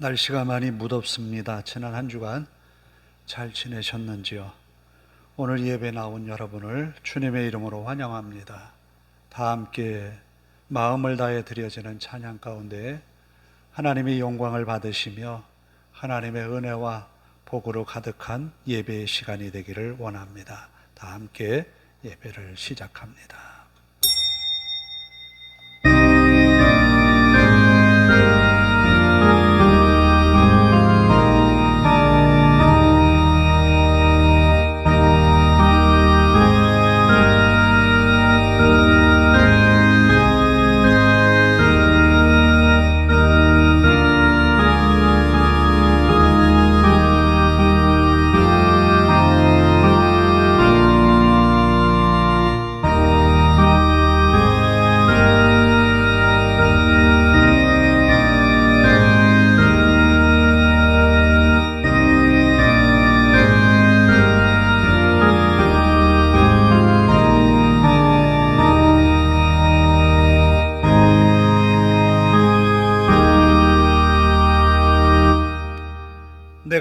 날씨가 많이 무덥습니다. 지난 한 주간 잘 지내셨는지요? 오늘 예배 나온 여러분을 주님의 이름으로 환영합니다. 다 함께 마음을 다해 드려지는 찬양 가운데 하나님의 영광을 받으시며 하나님의 은혜와 복으로 가득한 예배의 시간이 되기를 원합니다. 다 함께 예배를 시작합니다.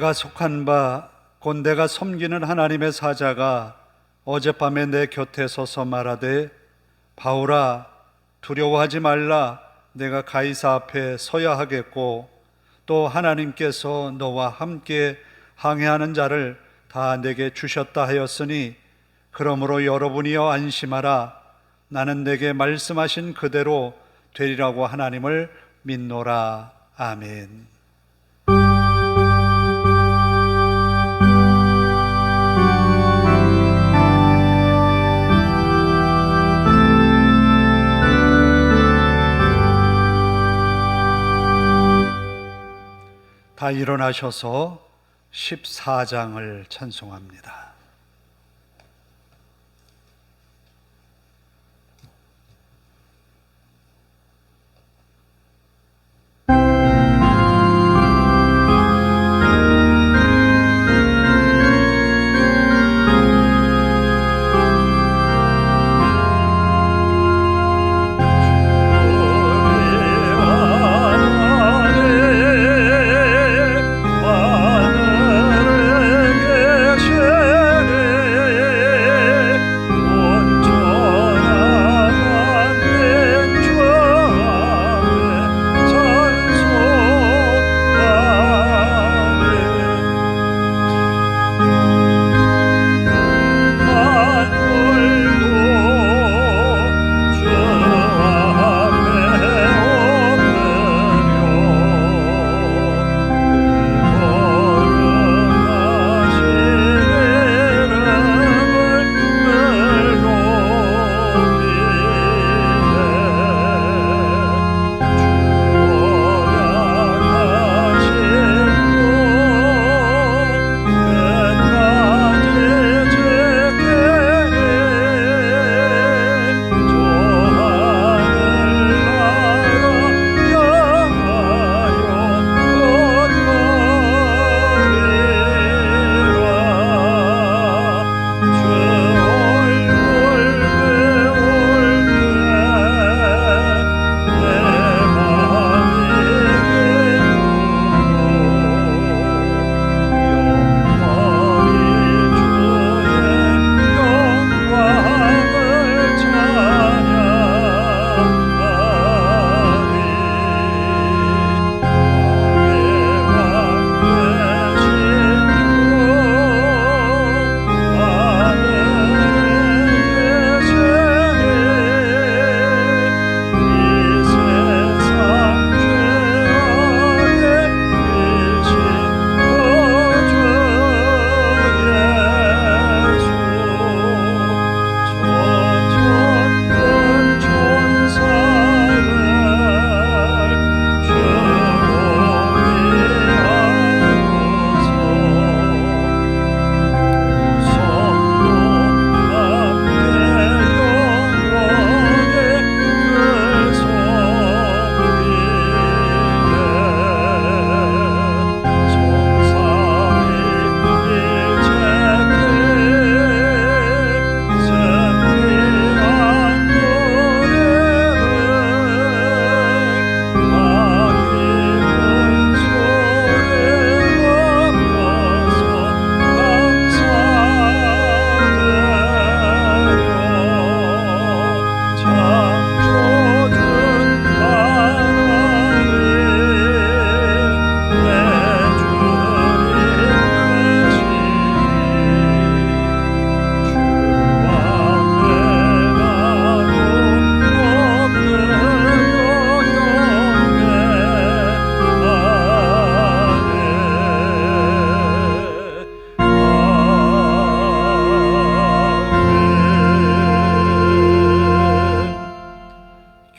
내가 속한 바 곧 내가 섬기는 하나님의 사자가 어젯밤에 내 곁에 서서 말하되 바울아 두려워하지 말라. 내가 가이사 앞에 서야 하겠고 또 하나님께서 너와 함께 항해하는 자를 다 내게 주셨다 하였으니 그러므로 여러분이여 안심하라. 나는 내게 말씀하신 그대로 되리라고 하나님을 믿노라. 아멘. 다 일어나셔서 14장을 찬송합니다. 하늘에 계신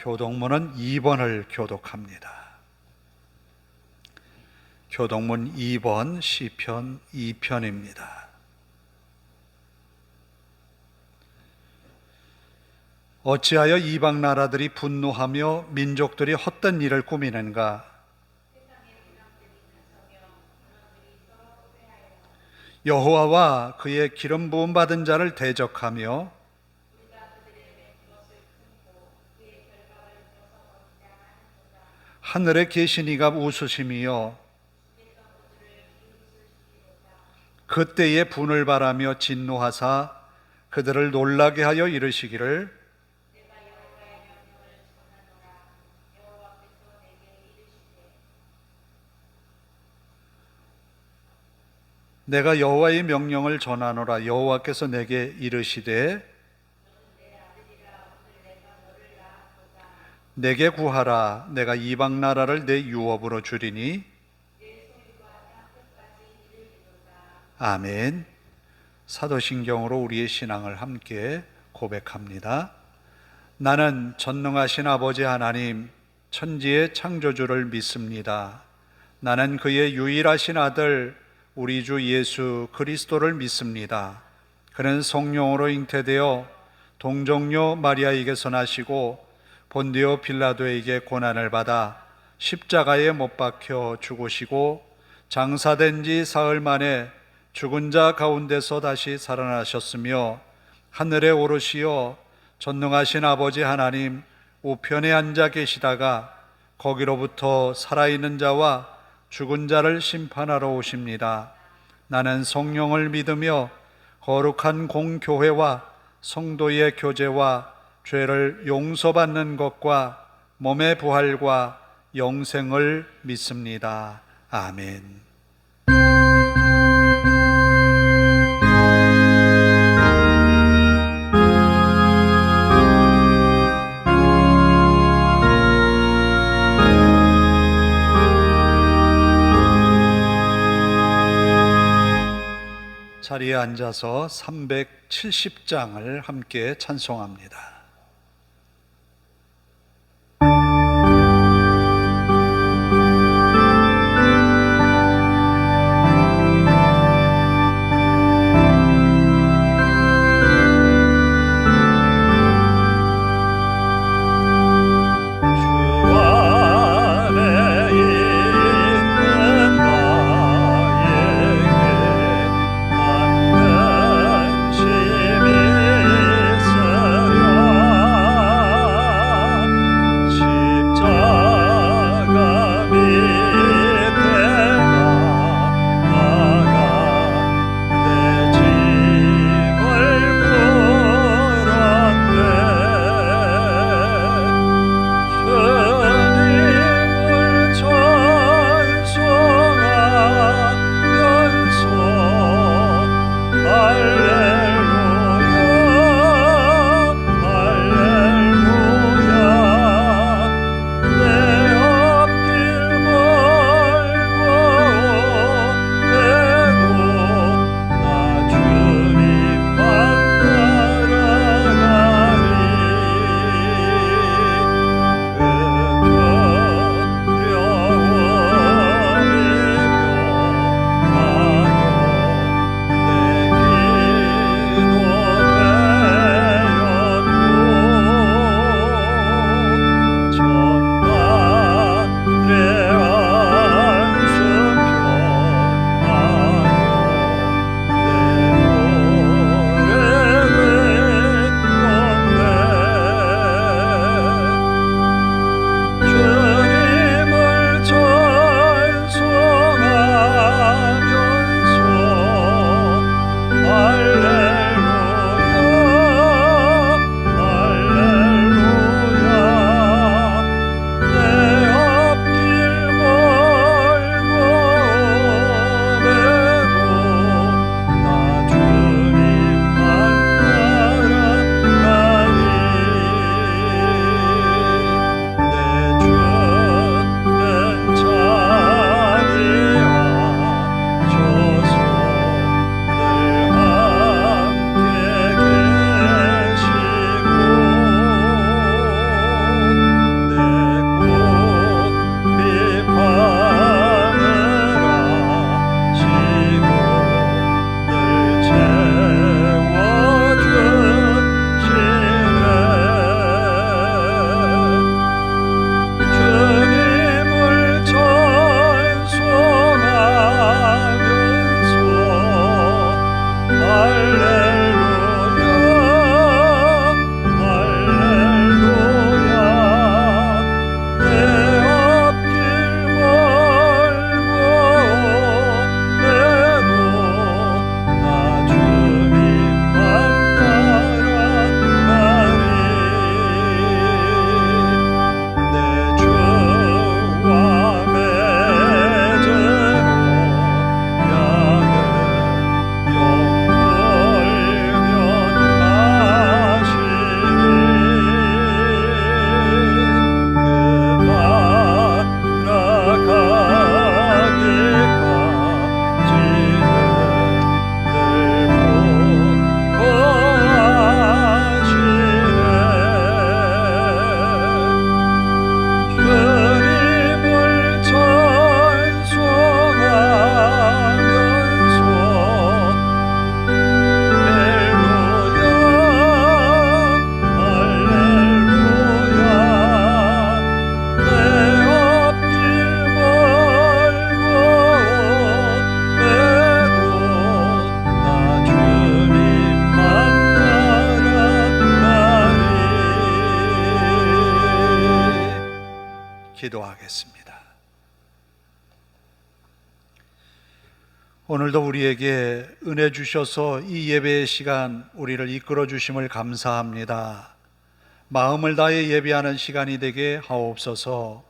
교독문은 2번을 교독합니다. 교독문 2번 시편 2편입니다. 어찌하여 이방 나라들이 분노하며 민족들이 헛된 일을 꾸미는가? 여호와와 그의 기름 부음 받은 자를 대적하며 하늘에 계신 이가 웃으심이요 그때에 분을 바라며 진노하사 그들을 놀라게 하여 이르시기를 내가 여호와의 명령을 전하노라. 여호와께서 내게 이르시되 내게 구하라. 내가 이방 나라를 내 유업으로 주리니. 아멘. 사도신경으로 우리의 신앙을 함께 고백합니다. 나는 전능하신 아버지 하나님 천지의 창조주를 믿습니다. 나는 그의 유일하신 아들 우리 주 예수 그리스도를 믿습니다. 그는 성령으로 잉태되어 동정녀 마리아에게서 나시고 본디오 빌라도에게 고난을 받아 십자가에 못 박혀 죽으시고 장사된 지 사흘 만에 죽은 자 가운데서 다시 살아나셨으며 하늘에 오르시어 전능하신 아버지 하나님 우편에 앉아 계시다가 거기로부터 살아있는 자와 죽은 자를 심판하러 오십니다. 나는 성령을 믿으며 거룩한 공교회와 성도의 교제와 죄를 용서받는 것과 몸의 부활과 영생을 믿습니다. 아멘. 자리에 앉아서 370장을 함께 찬송합니다. 주 기도하겠습니다. 오늘도 우리에게 은혜 주셔서 이 예배의 시간 우리를 이끌어 주심을 감사합니다. 마음을 다해 예배하는 시간이 되게 하옵소서.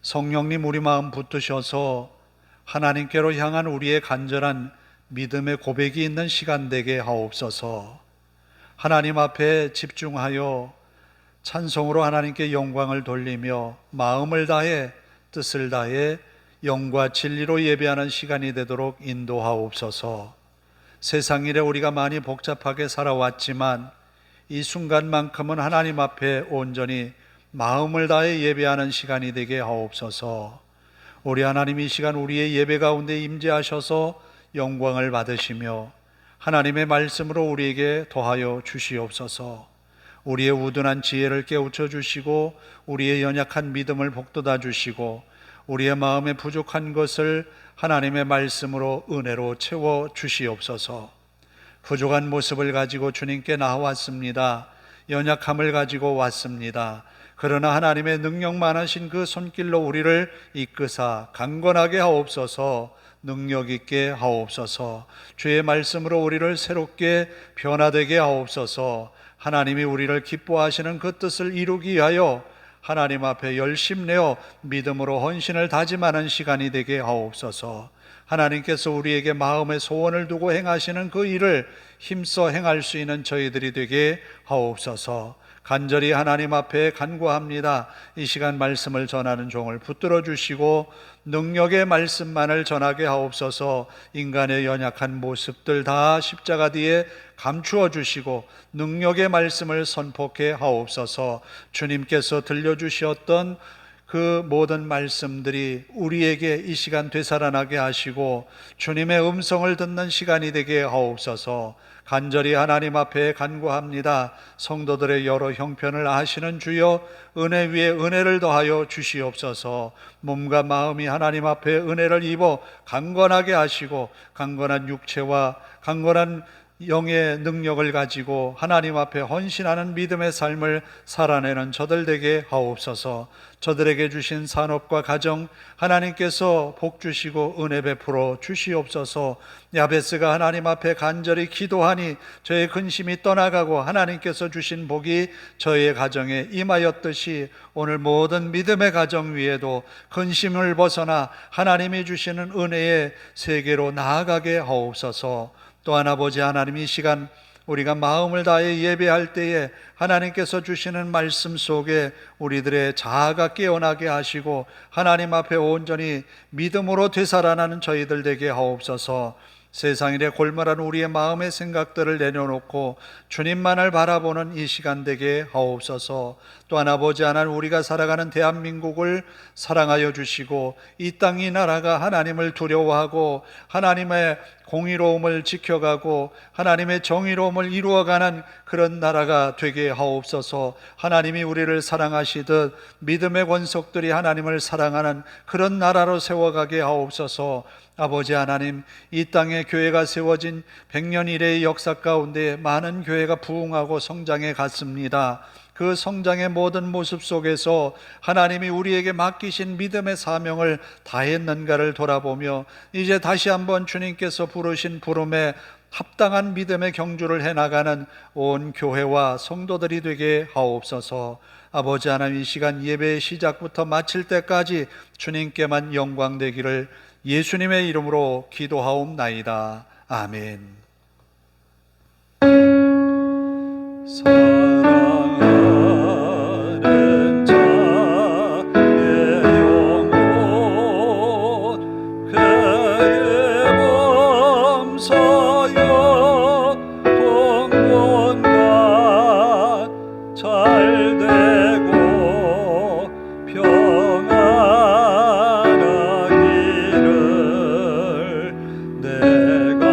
성령님 우리 마음 붙드셔서 하나님께로 향한 우리의 간절한 믿음의 고백이 있는 시간 되게 하옵소서. 하나님 앞에 집중하여 찬송으로 하나님께 영광을 돌리며 마음을 다해 뜻을 다해 영과 진리로 예배하는 시간이 되도록 인도하옵소서. 세상 일에 우리가 많이 복잡하게 살아왔지만 이 순간만큼은 하나님 앞에 온전히 마음을 다해 예배하는 시간이 되게 하옵소서. 우리 하나님 이 시간 우리의 예배 가운데 임재하셔서 영광을 받으시며 하나님의 말씀으로 우리에게 더하여 주시옵소서. 우리의 우둔한 지혜를 깨우쳐 주시고 우리의 연약한 믿음을 복돋아 주시고 우리의 마음에 부족한 것을 하나님의 말씀으로 은혜로 채워 주시옵소서. 부족한 모습을 가지고 주님께 나왔습니다. 연약함을 가지고 왔습니다. 그러나 하나님의 능력 많으신 그 손길로 우리를 이끄사 강건하게 하옵소서. 능력 있게 하옵소서. 주의 말씀으로 우리를 새롭게 변화되게 하옵소서. 하나님이 우리를 기뻐하시는 그 뜻을 이루기 위하여 하나님 앞에 열심내어 믿음으로 헌신을 다짐하는 시간이 되게 하옵소서. 하나님께서 우리에게 마음의 소원을 두고 행하시는 그 일을 힘써 행할 수 있는 저희들이 되게 하옵소서. 간절히 하나님 앞에 간구합니다. 이 시간 말씀을 전하는 종을 붙들어 주시고 능력의 말씀만을 전하게 하옵소서. 인간의 연약한 모습들 다 십자가 뒤에 감추어 주시고 능력의 말씀을 선포케 하옵소서. 주님께서 들려주셨던 그 모든 말씀들이 우리에게 이 시간 되살아나게 하시고 주님의 음성을 듣는 시간이 되게 하옵소서. 간절히 하나님 앞에 간구합니다. 성도들의 여러 형편을 아시는 주여 은혜 위에 은혜를 더하여 주시옵소서. 몸과 마음이 하나님 앞에 은혜를 입어 강건하게 하시고 강건한 육체와 강건한 영의 능력을 가지고 하나님 앞에 헌신하는 믿음의 삶을 살아내는 저들 되게 하옵소서. 저들에게 주신 산업과 가정 하나님께서 복 주시고 은혜 베풀어 주시옵소서. 야베스가 하나님 앞에 간절히 기도하니 저의 근심이 떠나가고 하나님께서 주신 복이 저의 가정에 임하였듯이 오늘 모든 믿음의 가정 위에도 근심을 벗어나 하나님이 주시는 은혜의 세계로 나아가게 하옵소서. 또한 아버지 하나님 이 시간 우리가 마음을 다해 예배할 때에 하나님께서 주시는 말씀 속에 우리들의 자아가 깨어나게 하시고 하나님 앞에 온전히 믿음으로 되살아나는 저희들 되게 하옵소서. 세상 일에 골몰한 우리의 마음의 생각들을 내려놓고 주님만을 바라보는 이 시간 되게 하옵소서. 또한 아버지 하나님 우리가 살아가는 대한민국을 사랑하여 주시고 이 땅 이 나라가 하나님을 두려워하고 하나님의 공의로움을 지켜가고 하나님의 정의로움을 이루어가는 그런 나라가 되게 하옵소서. 하나님이 우리를 사랑하시듯 믿음의 권속들이 하나님을 사랑하는 그런 나라로 세워가게 하옵소서. 아버지 하나님 이 땅에 교회가 세워진 100년 이래의 역사 가운데 많은 교회가 부흥하고 성장해 갔습니다. 그 성장의 모든 모습 속에서 하나님이 우리에게 맡기신 믿음의 사명을 다했는가를 돌아보며 이제 다시 한번 주님께서 부르신 부름에 합당한 믿음의 경주를 해나가는 온 교회와 성도들이 되게 하옵소서. 아버지 하나님 이 시간 예배의 시작부터 마칠 때까지 주님께만 영광 되기를 예수님의 이름으로 기도하옵나이다. 아멘. 사랑하는 자의 영혼 그의 범사여 동문과 잘되고 평안하기를 내가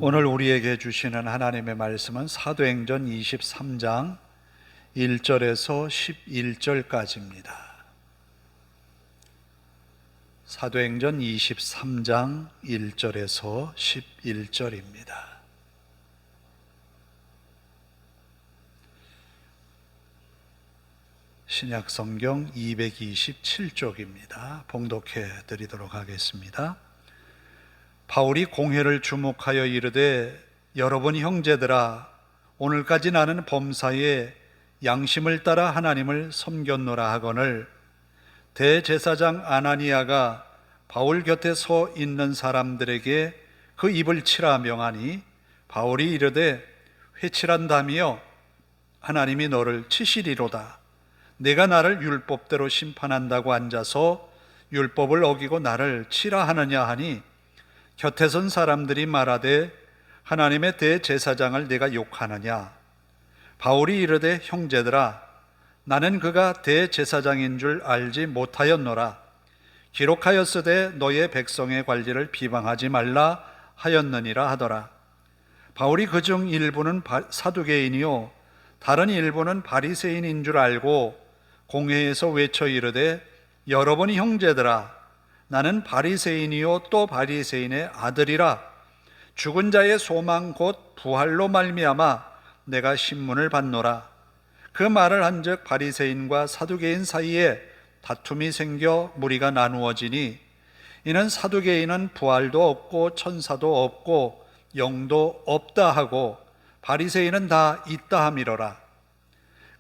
오늘 우리에게 주시는 하나님의 말씀은 사도행전 23장 1절에서 11절까지입니다. 사도행전 23장 1절에서 11절입니다. 신약성경 227쪽입니다. 봉독해 드리도록 하겠습니다. 바울이 공회를 주목하여 이르되 여러분 형제들아, 오늘까지 나는 범사에 양심을 따라 하나님을 섬겼노라 하거늘, 대제사장 아나니아가 바울 곁에 서 있는 사람들에게 그 입을 치라 명하니, 바울이 이르되 회칠한다며 하나님이 너를 치시리로다. 내가 나를 율법대로 심판한다고 앉아서 율법을 어기고 나를 치라 하느냐 하니, 곁에 선 사람들이 말하되 하나님의 대제사장을 내가 욕하느냐. 바울이 이르되 형제들아, 나는 그가 대제사장인 줄 알지 못하였노라. 기록하였으되 너의 백성의 관리를 비방하지 말라 하였느니라 하더라. 바울이 그중 일부는 사두개인이요 다른 일부는 바리새인인 줄 알고 공회에서 외쳐 이르되 여러분 형제들아, 나는 바리새인이요 또 바리새인의 아들이라. 죽은 자의 소망 곧 부활로 말미암아 내가 신문을 받노라. 그 말을 한즉 바리새인과 사두개인 사이에 다툼이 생겨 무리가 나누어지니, 이는 사두개인은 부활도 없고 천사도 없고 영도 없다 하고 바리새인은 다 있다 함이로라.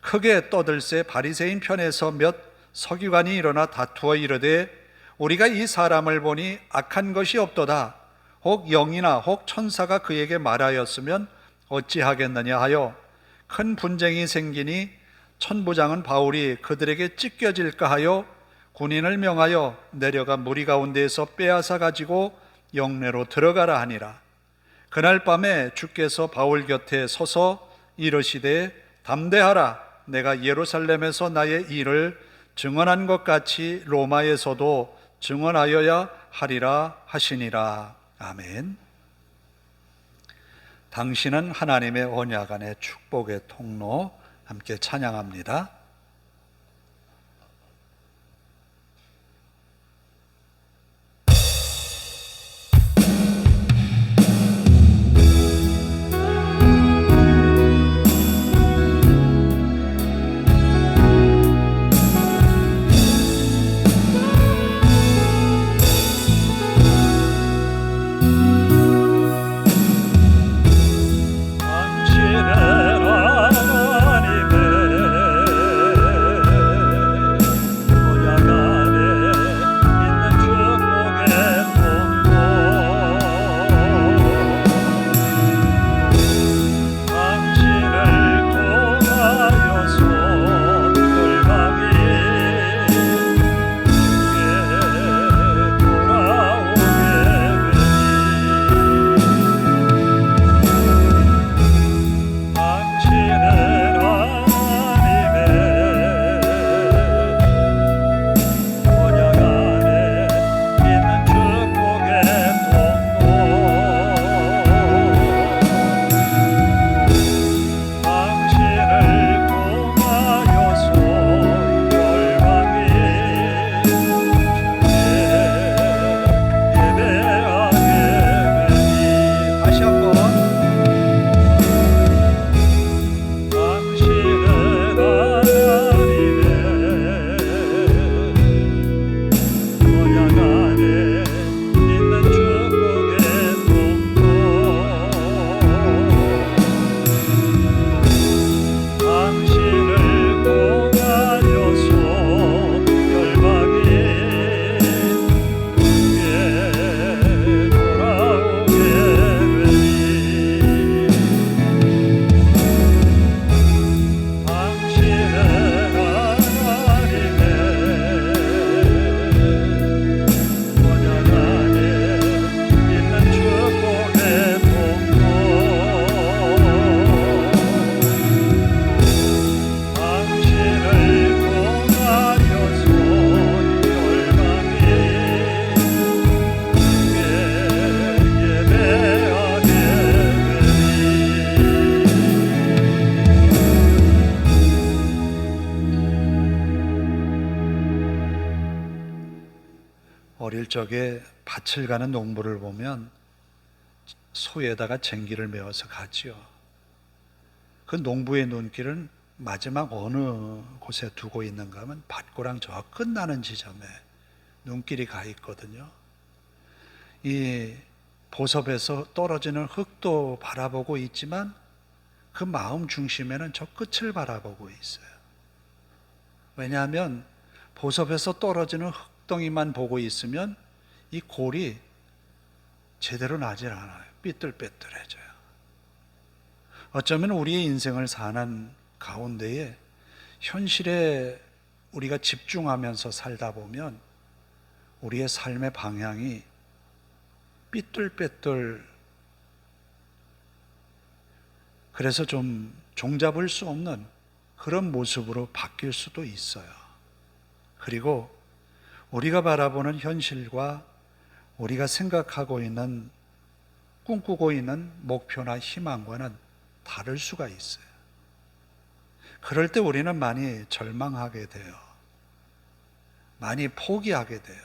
크게 떠들새 바리새인 편에서 몇 서기관이 일어나 다투어 이르되 우리가 이 사람을 보니 악한 것이 없도다. 혹 영이나 혹 천사가 그에게 말하였으면 어찌하겠느냐 하여 큰 분쟁이 생기니, 천부장은 바울이 그들에게 찢겨질까 하여 군인을 명하여 내려가 무리 가운데에서 빼앗아 가지고 영내로 들어가라 하니라. 그날 밤에 주께서 바울 곁에 서서 이르시되 담대하라. 내가 예루살렘에서 나의 일을 증언한 것 같이 로마에서도 증언하여야 하리라 하시니라. 아멘. 당신은 하나님의 언약 안의 축복의 통로, 함께 찬양합니다. 어릴 적에 밭을 가는 농부를 보면 소에다가 쟁기를 메어서 가지요. 그 농부의 눈길은 마지막 어느 곳에 두고 있는가 하면 밭고랑 저 끝나는 지점에 눈길이 가 있거든요. 이 보섭에서 떨어지는 흙도 바라보고 있지만 그 마음 중심에는 저 끝을 바라보고 있어요. 왜냐하면 보섭에서 떨어지는 흙덩이만 보고 있으면 이 골이 제대로 나질 않아요. 삐뚤빼뚤해져요. 어쩌면 우리의 인생을 사는 가운데에 현실에 우리가 집중하면서 살다 보면 우리의 삶의 방향이 삐뚤빼뚤, 그래서 좀 종잡을 수 없는 그런 모습으로 바뀔 수도 있어요. 그리고 우리가 바라보는 현실과 우리가 생각하고 있는, 꿈꾸고 있는 목표나 희망과는 다를 수가 있어요. 그럴 때 우리는 많이 절망하게 돼요. 많이 포기하게 돼요.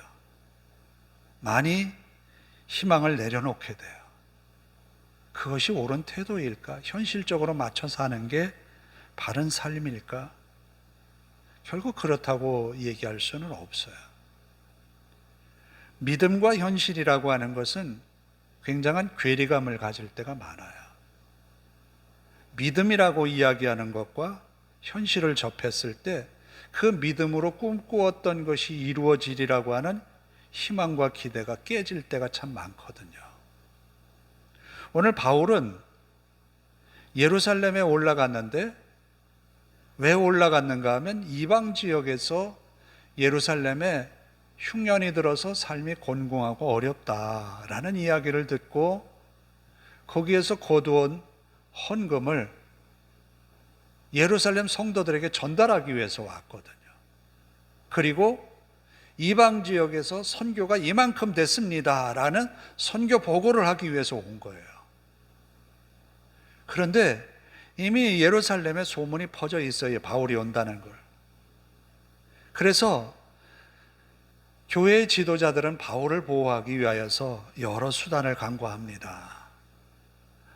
많이 희망을 내려놓게 돼요. 그것이 옳은 태도일까? 현실적으로 맞춰 사는 게 바른 삶일까? 결국 그렇다고 얘기할 수는 없어요. 믿음과 현실이라고 하는 것은 굉장한 괴리감을 가질 때가 많아요. 믿음이라고 이야기하는 것과 현실을 접했을 때 그 믿음으로 꿈꾸었던 것이 이루어지리라고 하는 희망과 기대가 깨질 때가 참 많거든요. 오늘 바울은 예루살렘에 올라갔는데 왜 올라갔는가 하면 이방 지역에서 예루살렘에 흉년이 들어서 삶이 곤궁하고 어렵다라는 이야기를 듣고 거기에서 거두온 헌금을 예루살렘 성도들에게 전달하기 위해서 왔거든요. 그리고 이방 지역에서 선교가 이만큼 됐습니다라는 선교 보고를 하기 위해서 온 거예요. 그런데 이미 예루살렘에 소문이 퍼져 있어요. 바울이 온다는 걸. 그래서 교회의 지도자들은 바울을 보호하기 위하여서 여러 수단을 강구합니다.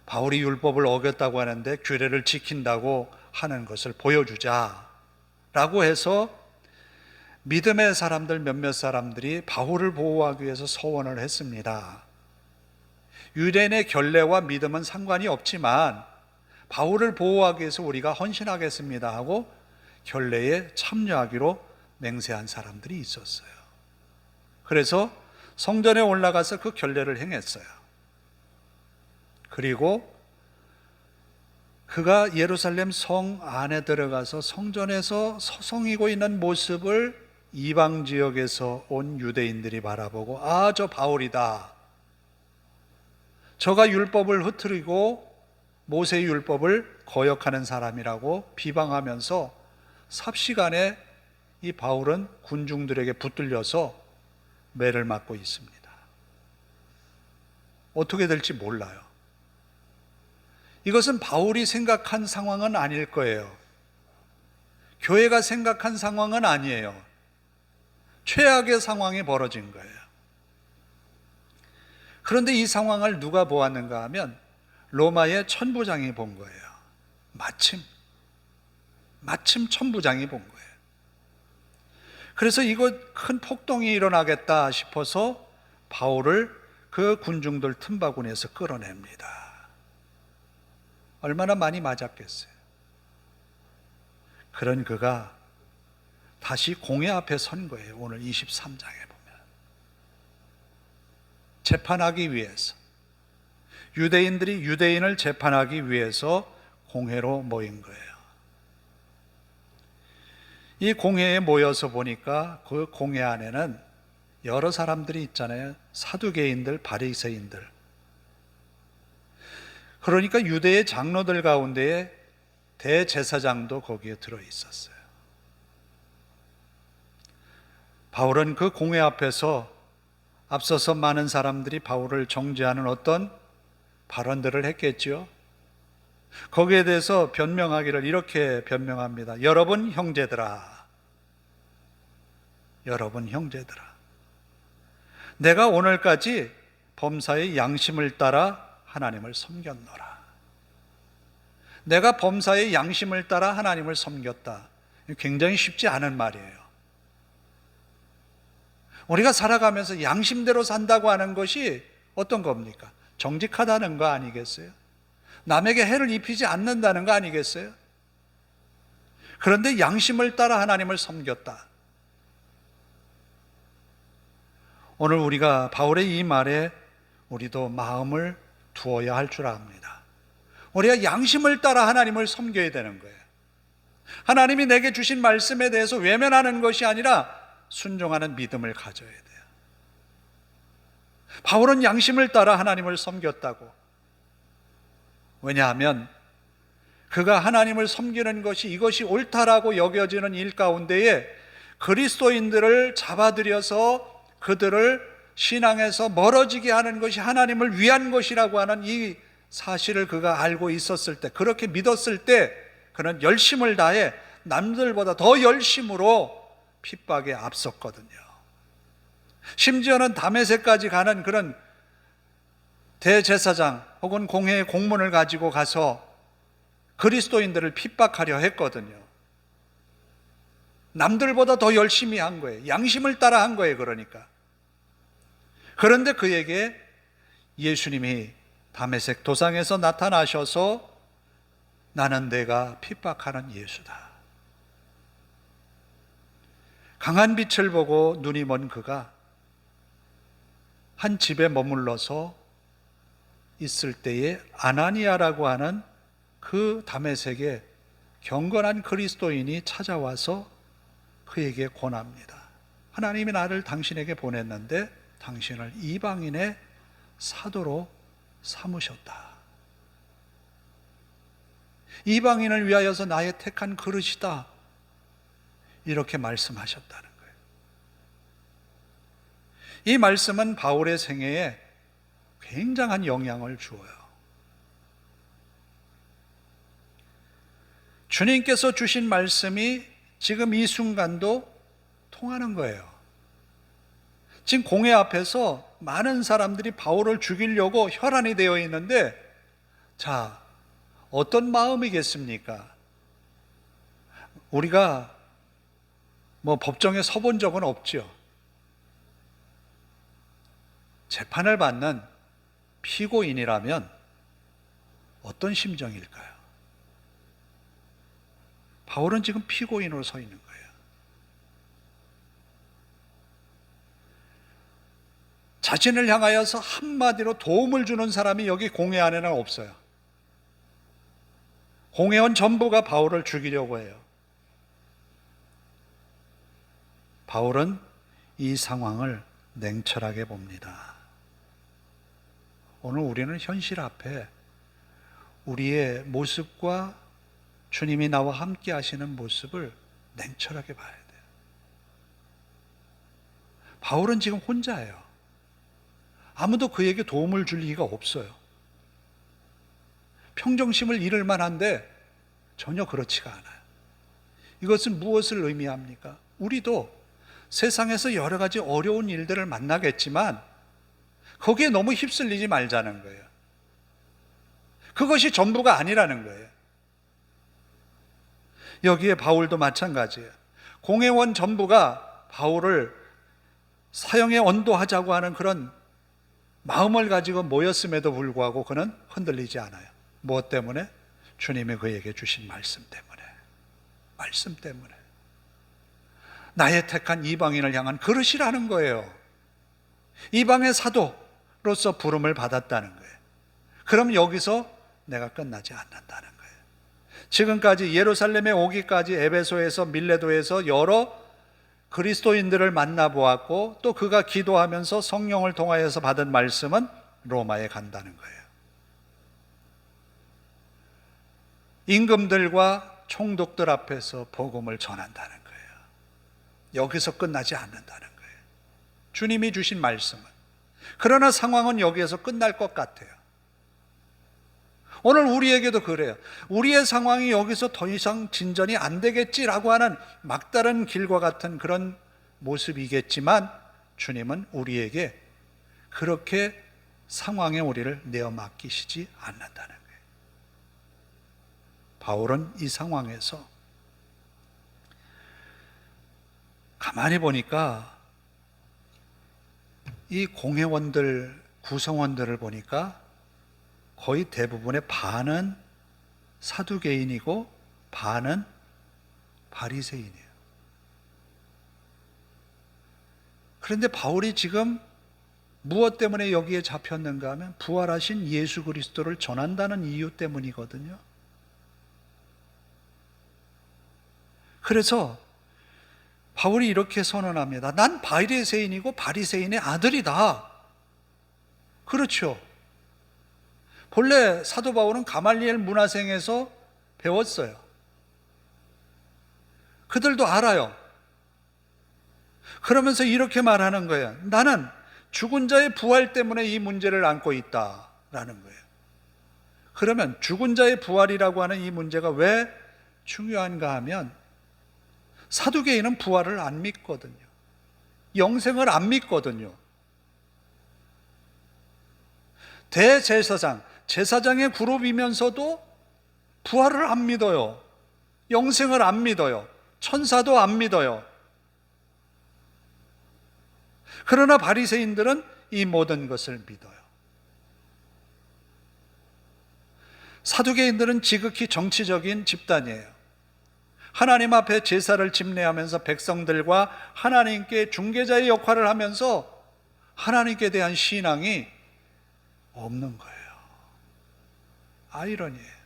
바울이 율법을 어겼다고 하는데 규례를 지킨다고 하는 것을 보여주자라고 해서 믿음의 사람들 몇몇 사람들이 바울을 보호하기 위해서 서원을 했습니다. 유대인의 결례와 믿음은 상관이 없지만 바울을 보호하기 위해서 우리가 헌신하겠습니다 하고 결례에 참여하기로 맹세한 사람들이 있었어요. 그래서 성전에 올라가서 그 결례를 행했어요. 그리고 그가 예루살렘 성 안에 들어가서 성전에서 서성이고 있는 모습을 이방 지역에서 온 유대인들이 바라보고 아, 저 바울이다. 저가 율법을 흐트리고 모세의 율법을 거역하는 사람이라고 비방하면서 삽시간에 이 바울은 군중들에게 붙들려서 매를 맞고 있습니다. 어떻게 될지 몰라요. 이것은 바울이 생각한 상황은 아닐 거예요. 교회가 생각한 상황은 아니에요. 최악의 상황이 벌어진 거예요. 그런데 이 상황을 누가 보았는가 하면 로마의 천부장이 본 거예요. 마침 천부장이 본 거예요. 그래서 이거 큰 폭동이 일어나겠다 싶어서 바울을 그 군중들 틈바구니에서 끌어냅니다. 얼마나 많이 맞았겠어요. 그런 그가 다시 공회 앞에 선 거예요. 오늘 23장에 보면 재판하기 위해서, 유대인들이 유대인을 재판하기 위해서 공회로 모인 거예요. 이 공회에 모여서 보니까 그 공회 안에는 여러 사람들이 있잖아요. 사두개인들, 바리새인들. 그러니까 유대의 장로들 가운데에 대제사장도 거기에 들어 있었어요. 바울은 그 공회 앞에서 앞서서 많은 사람들이 바울을 정죄하는 어떤 발언들을 했겠지요. 거기에 대해서 변명하기를 이렇게 변명합니다. 여러분 형제들아, 내가 오늘까지 범사의 양심을 따라 하나님을 섬겼노라. 내가 범사의 양심을 따라 하나님을 섬겼다. 굉장히 쉽지 않은 말이에요. 우리가 살아가면서 양심대로 산다고 하는 것이 어떤 겁니까? 정직하다는 거 아니겠어요? 남에게 해를 입히지 않는다는 거 아니겠어요? 그런데 양심을 따라 하나님을 섬겼다. 오늘 우리가 바울의 이 말에 우리도 마음을 두어야 할 줄 압니다. 우리가 양심을 따라 하나님을 섬겨야 되는 거예요. 하나님이 내게 주신 말씀에 대해서 외면하는 것이 아니라 순종하는 믿음을 가져야 돼요. 바울은 양심을 따라 하나님을 섬겼다고. 왜냐하면 그가 하나님을 섬기는 것이 이것이 옳다라고 여겨지는 일 가운데에 그리스도인들을 잡아들여서 그들을 신앙에서 멀어지게 하는 것이 하나님을 위한 것이라고 하는 이 사실을 그가 알고 있었을 때, 그렇게 믿었을 때 그는 열심을 다해 남들보다 더 열심으로 핍박에 앞섰거든요. 심지어는 다메섹까지 가는 그런 대제사장 혹은 공회의 공문을 가지고 가서 그리스도인들을 핍박하려 했거든요. 남들보다 더 열심히 한 거예요. 양심을 따라 한 거예요. 그러니까. 그런데 그에게 예수님이 다메섹 도상에서 나타나셔서 나는 내가 핍박하는 예수다. 강한 빛을 보고 눈이 먼 그가 한 집에 머물러서 있을 때에 아나니아라고 하는 그 다메섹에 경건한 그리스도인이 찾아와서 그에게 권합니다. 하나님이 나를 당신에게 보냈는데 당신을 이방인의 사도로 삼으셨다. 이방인을 위하여서 나의 택한 그릇이다. 이렇게 말씀하셨다는 거예요. 이 말씀은 바울의 생애에 굉장한 영향을 주어요. 주님께서 주신 말씀이 지금 이 순간도 통하는 거예요. 지금 공회 앞에서 많은 사람들이 바울을 죽이려고 혈안이 되어 있는데, 자, 어떤 마음이겠습니까? 우리가 법정에 서본 적은 없죠. 재판을 받는 피고인이라면 어떤 심정일까요? 바울은 지금 피고인으로 서 있는 거예요. 자신을 향하여서 한마디로 도움을 주는 사람이 여기 공회 안에는 없어요. 공회원 전부가 바울을 죽이려고 해요. 바울은 이 상황을 냉철하게 봅니다. 오늘 우리는 현실 앞에 우리의 모습과 주님이 나와 함께 하시는 모습을 냉철하게 봐야 돼요. 바울은 지금 혼자예요. 아무도 그에게 도움을 줄 리가 없어요. 평정심을 잃을 만한데 전혀 그렇지가 않아요. 이것은 무엇을 의미합니까? 우리도 세상에서 여러 가지 어려운 일들을 만나겠지만 거기에 너무 휩쓸리지 말자는 거예요. 그것이 전부가 아니라는 거예요. 여기에 바울도 마찬가지예요. 공회원 전부가 바울을 사형에 언도하자고 하는 그런 마음을 가지고 모였음에도 불구하고 그는 흔들리지 않아요. 무엇 때문에? 주님이 그에게 주신 말씀 때문에. 말씀 때문에. 나의 택한 이방인을 향한 그릇이라는 거예요. 이방의 사도로서 부름을 받았다는 거예요. 그럼 여기서 내가 끝나지 않는다는 거예요. 지금까지 예루살렘에 오기까지 에베소에서 밀레도에서 여러 그리스도인들을 만나보았고, 또 그가 기도하면서 성령을 통하여서 받은 말씀은 로마에 간다는 거예요. 임금들과 총독들 앞에서 복음을 전한다는 거예요. 여기서 끝나지 않는다는 거예요. 주님이 주신 말씀은. 그러나 상황은 여기에서 끝날 것 같아요. 오늘 우리에게도 그래요. 우리의 상황이 여기서 더 이상 진전이 안 되겠지라고 하는 막다른 길과 같은 그런 모습이겠지만 주님은 우리에게 그렇게 상황에 우리를 내어 맡기시지 않는다는 거예요. 바울은 이 상황에서 가만히 보니까 이 공회원들, 구성원들을 보니까 거의 대부분의 반은 사두개인이고 반은 바리새인이에요. 그런데 바울이 지금 무엇 때문에 여기에 잡혔는가 하면 부활하신 예수 그리스도를 전한다는 이유 때문이거든요. 그래서 바울이 이렇게 선언합니다. 난 바리새인이고 바리새인의 아들이다. 그렇죠. 본래 사도 바울은 가말리엘 문화생에서 배웠어요. 그들도 알아요. 그러면서 이렇게 말하는 거예요. 나는 죽은 자의 부활 때문에 이 문제를 안고 있다라는 거예요. 그러면 죽은 자의 부활이라고 하는 이 문제가 왜 중요한가 하면 사두개인은 부활을 안 믿거든요. 영생을 안 믿거든요. 대제사장, 제사장의 그룹이면서도 부활을 안 믿어요. 영생을 안 믿어요. 천사도 안 믿어요. 그러나 바리새인들은 이 모든 것을 믿어요. 사두개인들은 지극히 정치적인 집단이에요. 하나님 앞에 제사를 집례하면서 백성들과 하나님께 중개자의 역할을 하면서 하나님께 대한 신앙이 없는 거예요. 아이러니예요.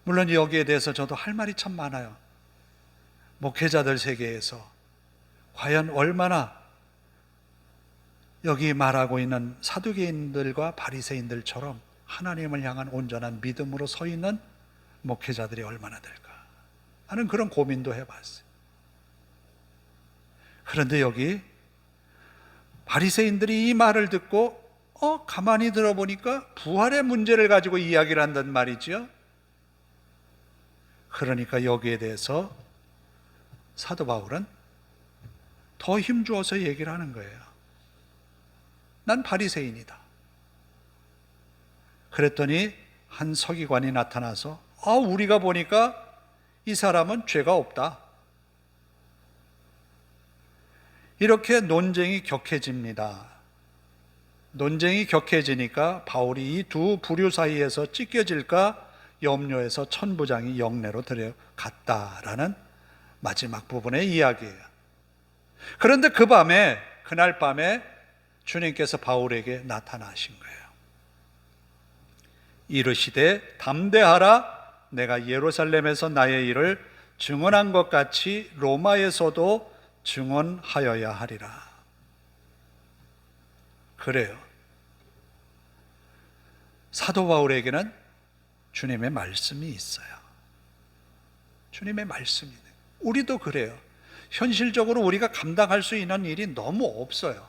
물론 여기에 대해서 저도 할 말이 참 많아요. 목회자들 세계에서 과연 얼마나 여기 말하고 있는 사두개인들과 바리새인들처럼 하나님을 향한 온전한 믿음으로 서 있는 목회자들이 얼마나 될까 하는 그런 고민도 해봤어요. 그런데 여기 바리새인들이 이 말을 듣고 가만히 들어보니까 부활의 문제를 가지고 이야기를 한단 말이죠. 그러니까 여기에 대해서 사도 바울은 더 힘주어서 얘기를 하는 거예요. 난 바리새인이다. 그랬더니 한 서기관이 나타나서 우리가 보니까 이 사람은 죄가 없다. 이렇게 논쟁이 격해집니다. 논쟁이 격해지니까 바울이 이 두 부류 사이에서 찢겨질까 염려해서 천부장이 영내로 데려갔다라는 마지막 부분의 이야기예요. 그런데 그날 밤에 주님께서 바울에게 나타나신 거예요. 이르시되 담대하라, 내가 예루살렘에서 나의 일을 증언한 것 같이 로마에서도 증언하여야 하리라. 그래요. 사도 바울에게는 주님의 말씀이 있어요. 주님의 말씀이 있어요. 우리도 그래요. 현실적으로 우리가 감당할 수 있는 일이 너무 없어요.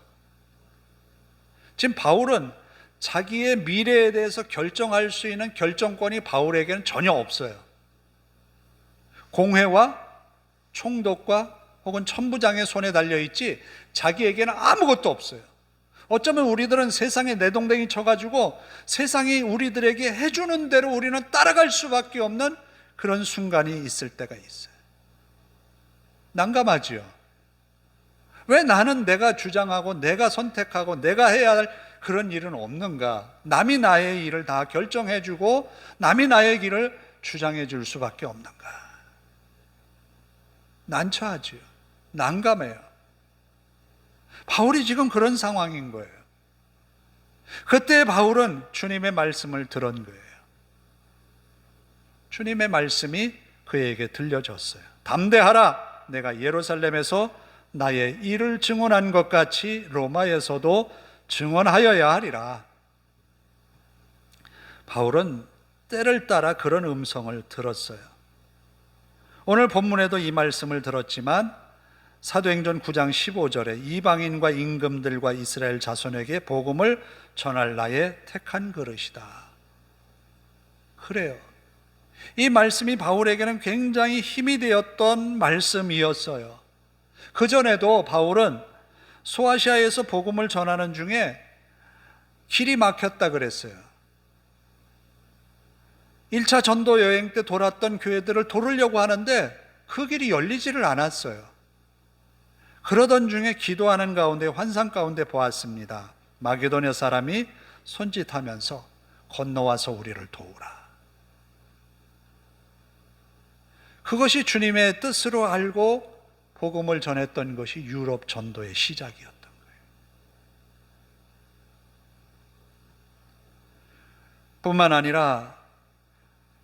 지금 바울은 자기의 미래에 대해서 결정할 수 있는 결정권이 바울에게는 전혀 없어요. 공회와 총독과 혹은 천부장의 손에 달려있지 자기에게는 아무것도 없어요. 어쩌면 우리들은 세상에 내동댕이 쳐가지고 세상이 우리들에게 해주는 대로 우리는 따라갈 수밖에 없는 그런 순간이 있을 때가 있어요. 난감하지요. 왜 나는 내가 주장하고 내가 선택하고 내가 해야 할 그런 일은 없는가? 남이 나의 일을 다 결정해주고 남이 나의 길을 주장해 줄 수밖에 없는가? 난처하지요. 난감해요. 바울이 지금 그런 상황인 거예요. 그때 바울은 주님의 말씀을 들은 거예요. 주님의 말씀이 그에게 들려졌어요. 담대하라, 내가 예루살렘에서 나의 일을 증언한 것 같이 로마에서도 증언하여야 하리라. 바울은 때를 따라 그런 음성을 들었어요. 오늘 본문에도 이 말씀을 들었지만 사도행전 9장 15절에 이방인과 임금들과 이스라엘 자손에게 복음을 전할 나의 택한 그릇이다. 그래요. 이 말씀이 바울에게는 굉장히 힘이 되었던 말씀이었어요. 그전에도 바울은 소아시아에서 복음을 전하는 중에 길이 막혔다 그랬어요. 1차 전도 여행 때 돌았던 교회들을 돌으려고 하는데 그 길이 열리지를 않았어요. 그러던 중에 기도하는 가운데 환상 가운데 보았습니다. 마게도냐 사람이 손짓하면서 건너와서 우리를 도우라. 그것이 주님의 뜻으로 알고 복음을 전했던 것이 유럽 전도의 시작이었던 거예요. 뿐만 아니라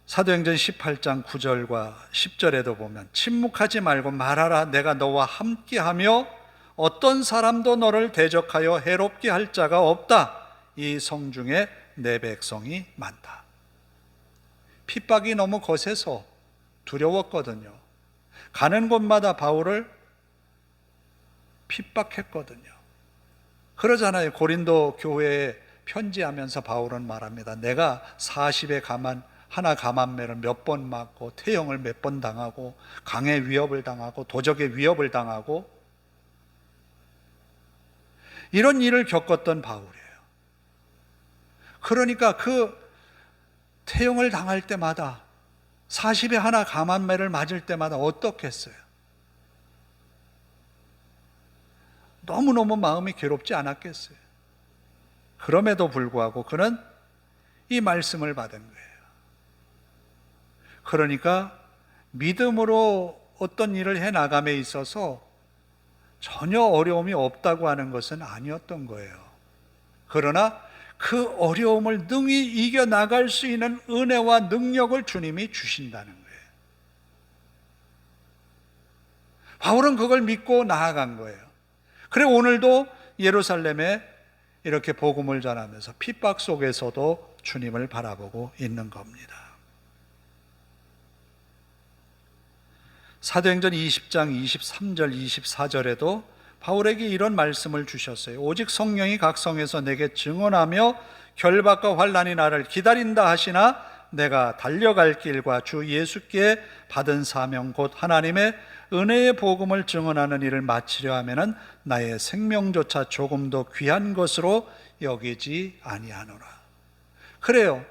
사도행전 18장 9절과 10절에도 보면 침묵하지 말고 말하라. 내가 너와 함께하며 어떤 사람도 너를 대적하여 해롭게 할 자가 없다. 이 성중에 내 백성이 많다. 핍박이 너무 거세서 두려웠거든요. 가는 곳마다 바울을 핍박했거든요. 그러잖아요. 고린도 교회에 편지하면서 바울은 말합니다. 내가 40의 하나 가만매를 몇 번 맞고 태형을 몇 번 당하고 강의 위협을 당하고 도적의 위협을 당하고 이런 일을 겪었던 바울이에요. 그러니까 그 태형을 당할 때마다 40의 하나 가만매를 맞을 때마다 어떻겠어요? 너무너무 마음이 괴롭지 않았겠어요? 그럼에도 불구하고 그는 이 말씀을 받은 거예요. 그러니까 믿음으로 어떤 일을 해나감에 있어서 전혀 어려움이 없다고 하는 것은 아니었던 거예요. 그러나 그 어려움을 능히 이겨나갈 수 있는 은혜와 능력을 주님이 주신다는 거예요. 바울은 그걸 믿고 나아간 거예요. 그래 오늘도 예루살렘에 이렇게 복음을 전하면서 핍박 속에서도 주님을 바라보고 있는 겁니다. 사도행전 20장 23절 24절에도 바울에게 이런 말씀을 주셨어요. 오직 성령이 각 성에서 내게 증언하며 결박과 환난이 나를 기다린다 하시나 내가 달려갈 길과 주 예수께 받은 사명 곧 하나님의 은혜의 복음을 증언하는 일을 마치려 하면은 나의 생명조차 조금도 귀한 것으로 여기지 아니하노라. 그래요.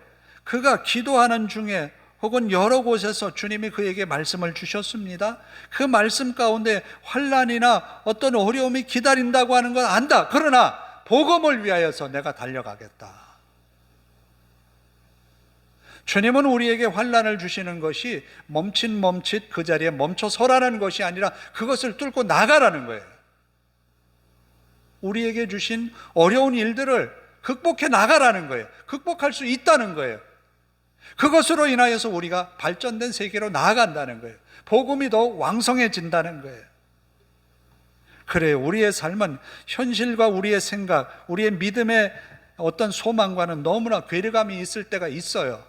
그가 기도하는 중에 혹은 여러 곳에서 주님이 그에게 말씀을 주셨습니다. 그 말씀 가운데 환난이나 어떤 어려움이 기다린다고 하는 건 안다. 그러나 복음을 위하여서 내가 달려가겠다. 주님은 우리에게 환난을 주시는 것이 멈칫 그 자리에 멈춰 서라는 것이 아니라 그것을 뚫고 나가라는 거예요. 우리에게 주신 어려운 일들을 극복해 나가라는 거예요. 극복할 수 있다는 거예요. 그것으로 인하여서 우리가 발전된 세계로 나아간다는 거예요. 복음이 더 왕성해진다는 거예요. 그래요. 우리의 삶은 현실과 우리의 생각, 우리의 믿음의 어떤 소망과는 너무나 괴리감이 있을 때가 있어요.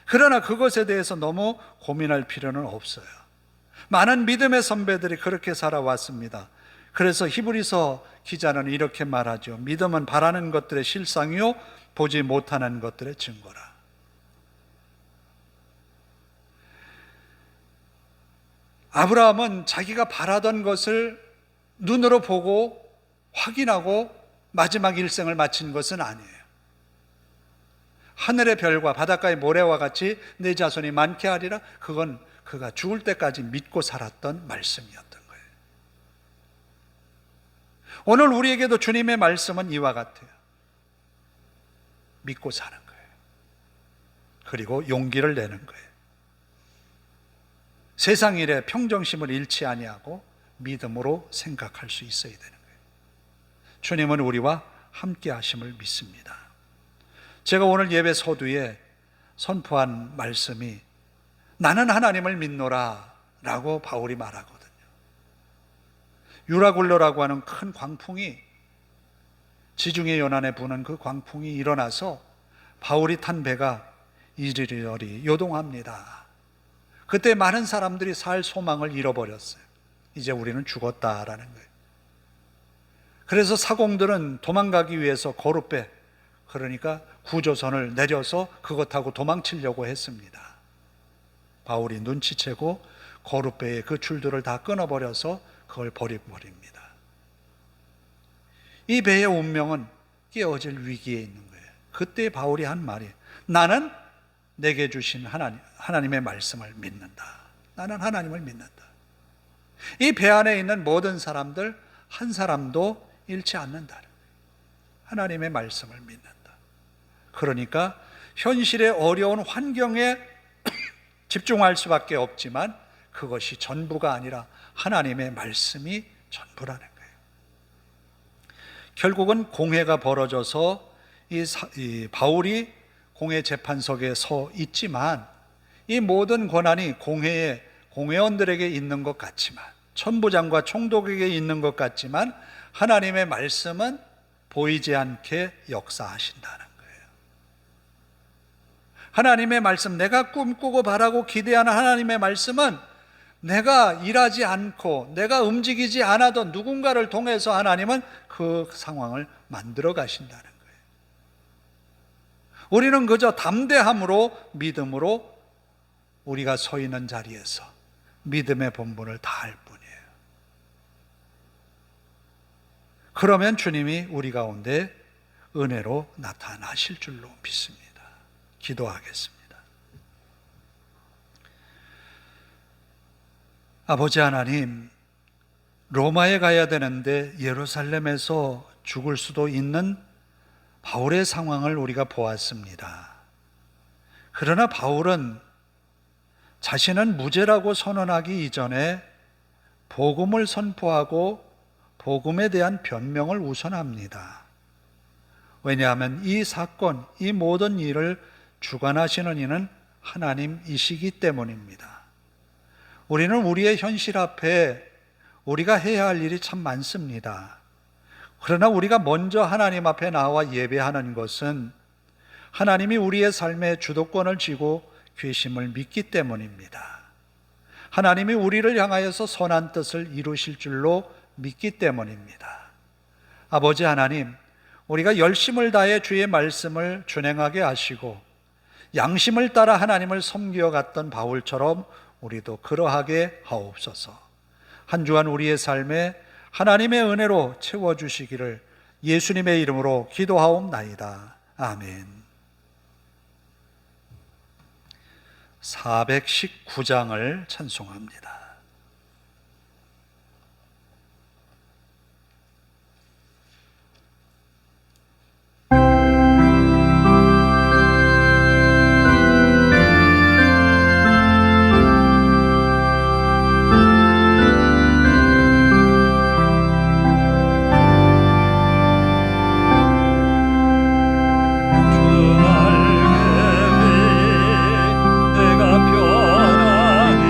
그러나 그것에 대해서 너무 고민할 필요는 없어요. 많은 믿음의 선배들이 그렇게 살아왔습니다. 그래서 히브리서 기자는 이렇게 말하죠. 믿음은 바라는 것들의 실상이요 보지 못하는 것들의 증거라. 아브라함은 자기가 바라던 것을 눈으로 보고 확인하고 마지막 일생을 마친 것은 아니에요. 하늘의 별과 바닷가의 모래와 같이 내 자손이 많게 하리라. 그건 그가 죽을 때까지 믿고 살았던 말씀이었던 거예요. 오늘 우리에게도 주님의 말씀은 이와 같아요. 믿고 사는 거예요. 그리고 용기를 내는 거예요. 세상 일에 평정심을 잃지 아니하고 믿음으로 생각할 수 있어야 되는 거예요. 주님은 우리와 함께 하심을 믿습니다. 제가 오늘 예배 서두에 선포한 말씀이 나는 하나님을 믿노라 라고 바울이 말하거든요. 유라굴로라고 하는 큰 광풍이 지중해 연안에 부는 그 광풍이 일어나서 바울이 탄 배가 이리저리 요동합니다. 그때 많은 사람들이 살 소망을 잃어버렸어요. 이제 우리는 죽었다라는 거예요. 그래서 사공들은 도망가기 위해서 거룻배, 그러니까 구조선을 내려서 그것 타고 도망치려고 했습니다. 바울이 눈치채고 거룻배의 그 줄들을 다 끊어버려서 그걸 버립니다. 이 배의 운명은 깨어질 위기에 있는 거예요. 그때 바울이 한 말이, 나는 내게 주신 하나님의 말씀을 믿는다. 나는 하나님을 믿는다. 이 배 안에 있는 모든 사람들 한 사람도 잃지 않는다. 하나님의 말씀을 믿는다. 그러니까 현실의 어려운 환경에 집중할 수밖에 없지만 그것이 전부가 아니라 하나님의 말씀이 전부라는 거예요. 결국은 공회가 벌어져서 이 바울이 공회 재판석에 서 있지만 이 모든 권한이 공회원들에게 있는 것 같지만, 천부장과 총독에게 있는 것 같지만 하나님의 말씀은 보이지 않게 역사하신다는 거예요. 하나님의 말씀, 내가 꿈꾸고 바라고 기대하는 하나님의 말씀은 내가 일하지 않고 내가 움직이지 않아도 누군가를 통해서 하나님은 그 상황을 만들어 가신다는 거예요. 우리는 그저 담대함으로, 믿음으로 우리가 서 있는 자리에서 믿음의 본분을 다할 뿐이에요. 그러면 주님이 우리 가운데 은혜로 나타나실 줄로 믿습니다. 기도하겠습니다. 아버지 하나님, 로마에 가야 되는데 예루살렘에서 죽을 수도 있는 바울의 상황을 우리가 보았습니다. 그러나 바울은 자신은 무죄라고 선언하기 이전에 복음을 선포하고 복음에 대한 변명을 우선합니다. 왜냐하면 이 사건, 이 모든 일을 주관하시는 이는 하나님이시기 때문입니다. 우리는 우리의 현실 앞에 우리가 해야 할 일이 참 많습니다. 그러나 우리가 먼저 하나님 앞에 나와 예배하는 것은 하나님이 우리의 삶의 주도권을 쥐고 계심을 믿기 때문입니다. 하나님이 우리를 향하여서 선한 뜻을 이루실 줄로 믿기 때문입니다. 아버지 하나님, 우리가 열심을 다해 주의 말씀을 준행하게 하시고 양심을 따라 하나님을 섬겨갔던 바울처럼 우리도 그러하게 하옵소서. 한 주간 우리의 삶에 하나님의 은혜로 채워주시기를 예수님의 이름으로 기도하옵나이다. 아멘. 419장을 찬송합니다. 주날 내가 편안히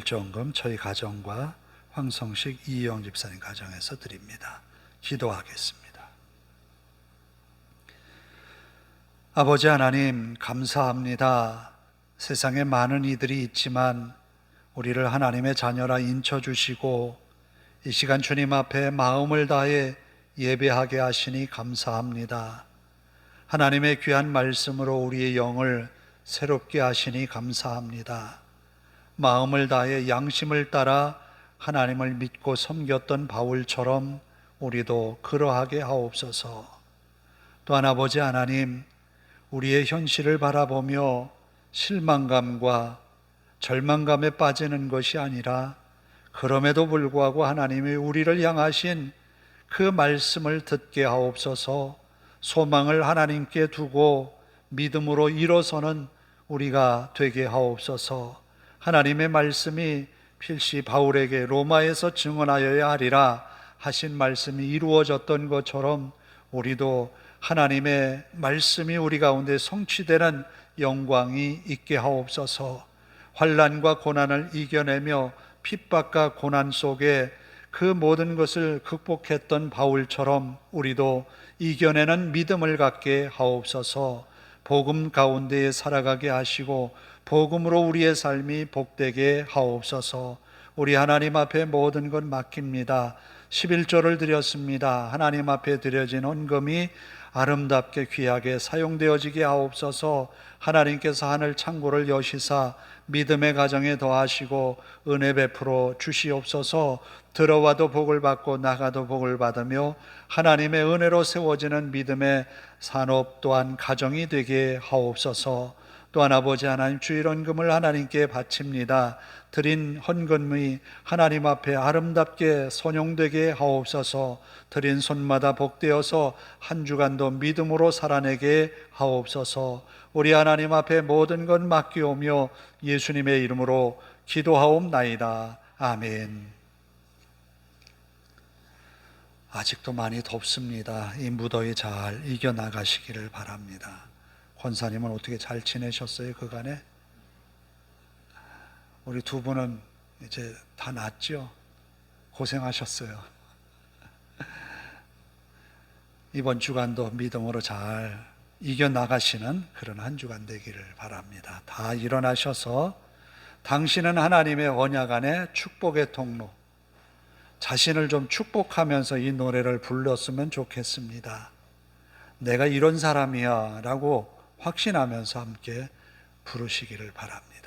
11조원금 저희 가정과 황성식 이영 집사님 가정에서 드립니다. 기도하겠습니다. 아버지 하나님, 감사합니다. 세상에 많은 이들이 있지만 우리를 하나님의 자녀라 인쳐주시고 이 시간 주님 앞에 마음을 다해 예배하게 하시니 감사합니다. 하나님의 귀한 말씀으로 우리의 영을 새롭게 하시니 감사합니다. 마음을 다해 양심을 따라 하나님을 믿고 섬겼던 바울처럼 우리도 그러하게 하옵소서. 또한 아버지 하나님, 우리의 현실을 바라보며 실망감과 절망감에 빠지는 것이 아니라 그럼에도 불구하고 하나님이 우리를 향하신 그 말씀을 듣게 하옵소서. 소망을 하나님께 두고 믿음으로 일어서는 우리가 되게 하옵소서. 하나님의 말씀이 필시 바울에게 로마에서 증언하여야 하리라 하신 말씀이 이루어졌던 것처럼 우리도 하나님의 말씀이 우리 가운데 성취되는 영광이 있게 하옵소서. 환난과 고난을 이겨내며 핍박과 고난 속에 그 모든 것을 극복했던 바울처럼 우리도 이겨내는 믿음을 갖게 하옵소서. 복음 가운데에 살아가게 하시고 복음으로 우리의 삶이 복되게 하옵소서. 우리 하나님 앞에 모든 것 맡깁니다. 11조를 드렸습니다. 하나님 앞에 드려진 헌금이 아름답게 귀하게 사용되어지게 하옵소서. 하나님께서 하늘 창고를 여시사 믿음의 가정에 더하시고 은혜 베풀어 주시옵소서. 들어와도 복을 받고 나가도 복을 받으며 하나님의 은혜로 세워지는 믿음의 산업 또한 가정이 되게 하옵소서. 또한 아버지 하나님, 주일 헌금을 하나님께 바칩니다. 드린 헌금이 하나님 앞에 아름답게 선용되게 하옵소서. 드린 손마다 복되어서 한 주간도 믿음으로 살아내게 하옵소서. 우리 하나님 앞에 모든 것 맡기오며 예수님의 이름으로 기도하옵나이다. 아멘. 아직도 많이 덥습니다. 이 무더위 잘 이겨나가시기를 바랍니다. 권사님은 어떻게 잘 지내셨어요, 그간에? 우리 두 분은 이제 다 낫죠? 고생하셨어요. 이번 주간도 믿음으로 잘 이겨나가시는 그런 한 주간 되기를 바랍니다. 다 일어나셔서 당신은 하나님의 언약 안에 축복의 통로, 자신을 좀 축복하면서 이 노래를 불렀으면 좋겠습니다. 내가 이런 사람이야 라고 확신하면서 함께 부르시기를 바랍니다.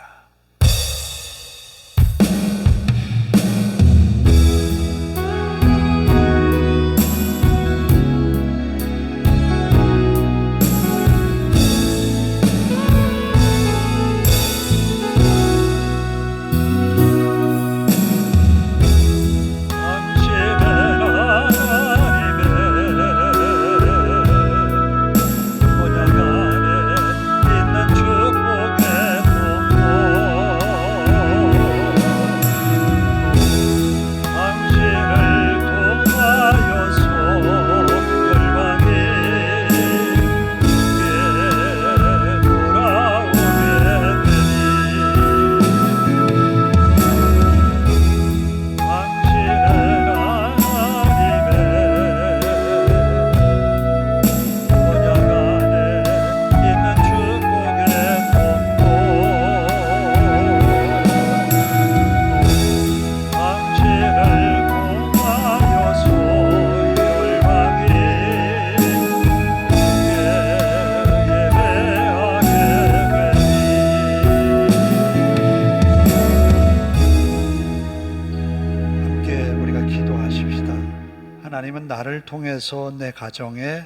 하나님은 나를 통해서 내 가정에,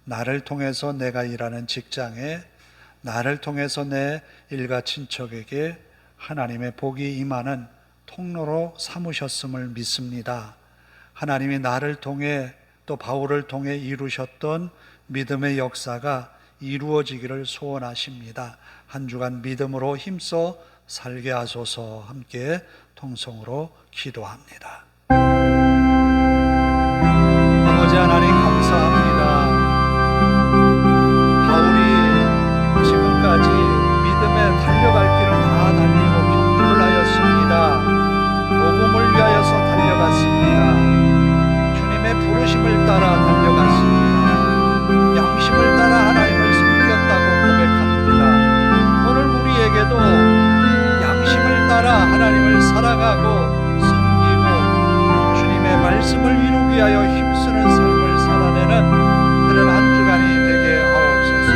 나를 통해서 내가 일하는 직장에, 나를 통해서 내 일가 친척에게 하나님의 복이 임하는 통로로 삼으셨음을 믿습니다. 하나님이 나를 통해 또 바울을 통해 이루셨던 믿음의 역사가 이루어지기를 소원하십니다. 한 주간 믿음으로 힘써 살게 하소서. 함께 통성으로 기도합니다. 아버지 하나님 감사합니다. 바울이 지금까지 믿음에 달려갈 길을 다 달리고 경주를 하였습니다. 복음을 위하여서 달려갔습니다. 주님의 부르심을 따라 달려갔습니다. 양심을 따라 하나님을 섬겼다고 고백합니다. 오늘 우리에게도 양심을 따라 하나님을 살아가고 섬기고 주님의 말씀을 이루기 위하여 힘쓰는 삶을 살아내는 그런 한 주간이 되게 하옵소서.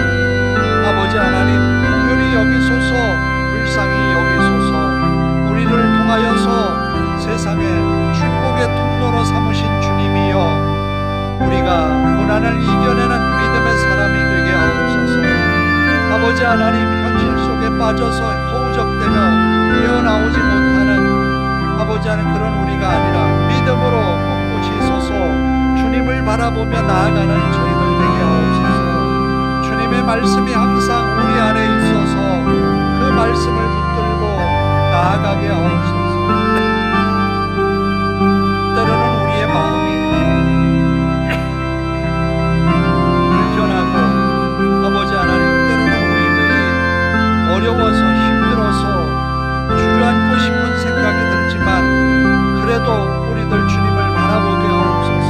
아버지 하나님, 긍휼히 여기소서, 불쌍히 여기소서. 우리를 통하여서 세상에 축복의 통로로 삼으신 주님이여, 우리가 고난을 이겨내는 믿음의 사람이 되게 하옵소서. 아버지 하나님, 현실 속에 빠져서 허우적대며 헤어나오지 못하는 아버지 하나님, 그런 우리가 아니라 믿음으로 꿋꿋이 서서 주님을 바라보며 나아가는 저희들 되게 하옵소서. 주님의 말씀이 항상 우리 안에 있어서 그 말씀을 붙들고 나아가게 하옵소서. 때로는 우리의 마음이 불편하고 아버지 하나님, 때로는 우리들이 어려워서 힘들어서 주저앉고 싶은 생각이 들지만 그래도 우리들 주님을 바라보게 하옵소서.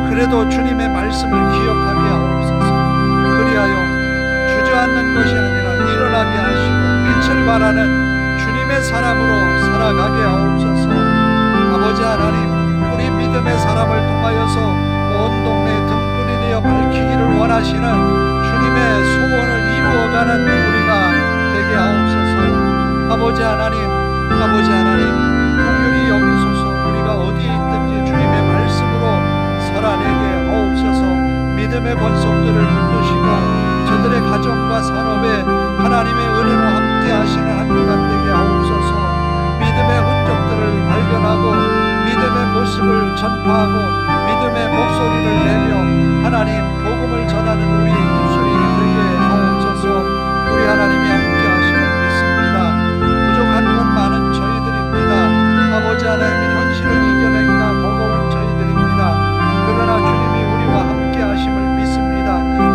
그래도 주님의 말씀을 기억하게 하옵소서. 그리하여 주저앉는 것이 아니라 일어나게 하시고 빛을 발하는 주님의 사람으로 살아가게 하옵소서. 아버지 하나님, 우리 믿음의 사람을 통하여서 온 동네에 등불이 되어 밝히기를 원하시는 주님의 소원을 이루어가는 우리가 되게 하옵소서. 아버지 하나님, 긍휼히 여기소서. 우리가 어디에 있든지 주님의 말씀으로 살아내게 하옵소서. 믿음의 권속들을 붙드시고 저들의 가정과 산업에 하나님의 은혜로 함께 하시는 한 주간 되게 하옵소서. 믿음의 흔적들을 발견하고 믿음의 모습을 전파하고 믿음의 목소리를 내며 하나님 복음을 전하는 우리의 입술이 되게 하옵소서. 우리 하나님이 함께 하심을 믿습니다. 부족한 것 많은 저희들입니다. 아버지 하나님, 현실을 이겨내기가 버거운 저희들입니다. 그러나 주님이 우리와 함께 하심을 믿습니다.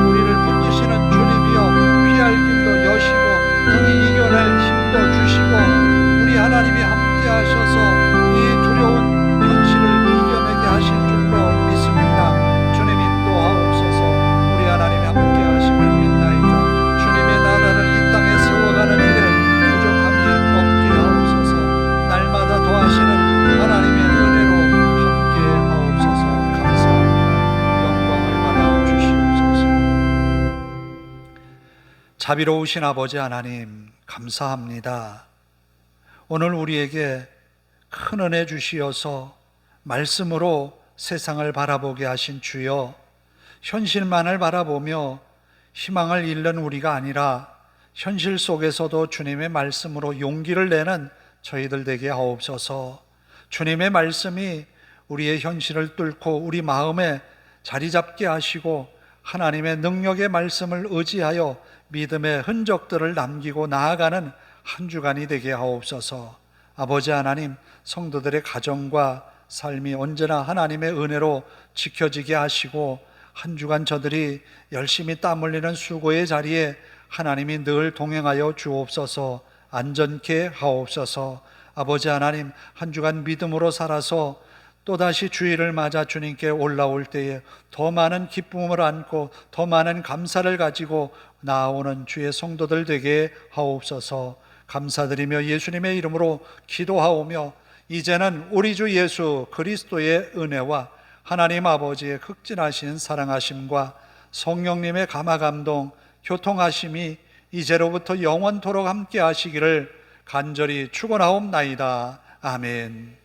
우리를 붙드시는 주님이여, 피할 길도 여시고 등이 이겨낼 힘도 주시고 우리 하나님이 함께 하셔서 이 두려운 현실을 이겨내게 하실 줄로 믿습니다. 주님 인도하옵소서. 우리 하나님이 함께 하심을 믿나이다. 주님의 나라를 이 땅에 세워가는 일에 부족함이 없게 하옵소서. 날마다 도하시는 하나님의 은혜로 함께 하옵소서. 감사합니다. 영광을 받아 주시옵소서. 자비로우신 아버지 하나님, 감사합니다. 오늘 우리에게 큰 은혜 주시어서 말씀으로 세상을 바라보게 하신 주여, 현실만을 바라보며 희망을 잃는 우리가 아니라 현실 속에서도 주님의 말씀으로 용기를 내는 저희들 되게 하옵소서. 주님의 말씀이 우리의 현실을 뚫고 우리 마음에 자리 잡게 하시고 하나님의 능력의 말씀을 의지하여 믿음의 흔적들을 남기고 나아가는 한 주간이 되게 하옵소서. 아버지 하나님, 성도들의 가정과 삶이 언제나 하나님의 은혜로 지켜지게 하시고 한 주간 저들이 열심히 땀 흘리는 수고의 자리에 하나님이 늘 동행하여 주옵소서. 안전케 하옵소서. 아버지 하나님, 한 주간 믿음으로 살아서 또다시 주일을 맞아 주님께 올라올 때에 더 많은 기쁨을 안고 더 많은 감사를 가지고 나아오는 주의 성도들 되게 하옵소서. 감사드리며 예수님의 이름으로 기도하오며 이제는 우리 주 예수 그리스도의 은혜와 하나님 아버지의 극진하신 사랑하심과 성령님의 감화감동 교통하심이 이제로부터 영원토록 함께 하시기를 간절히 축원하옵나이다. 아멘.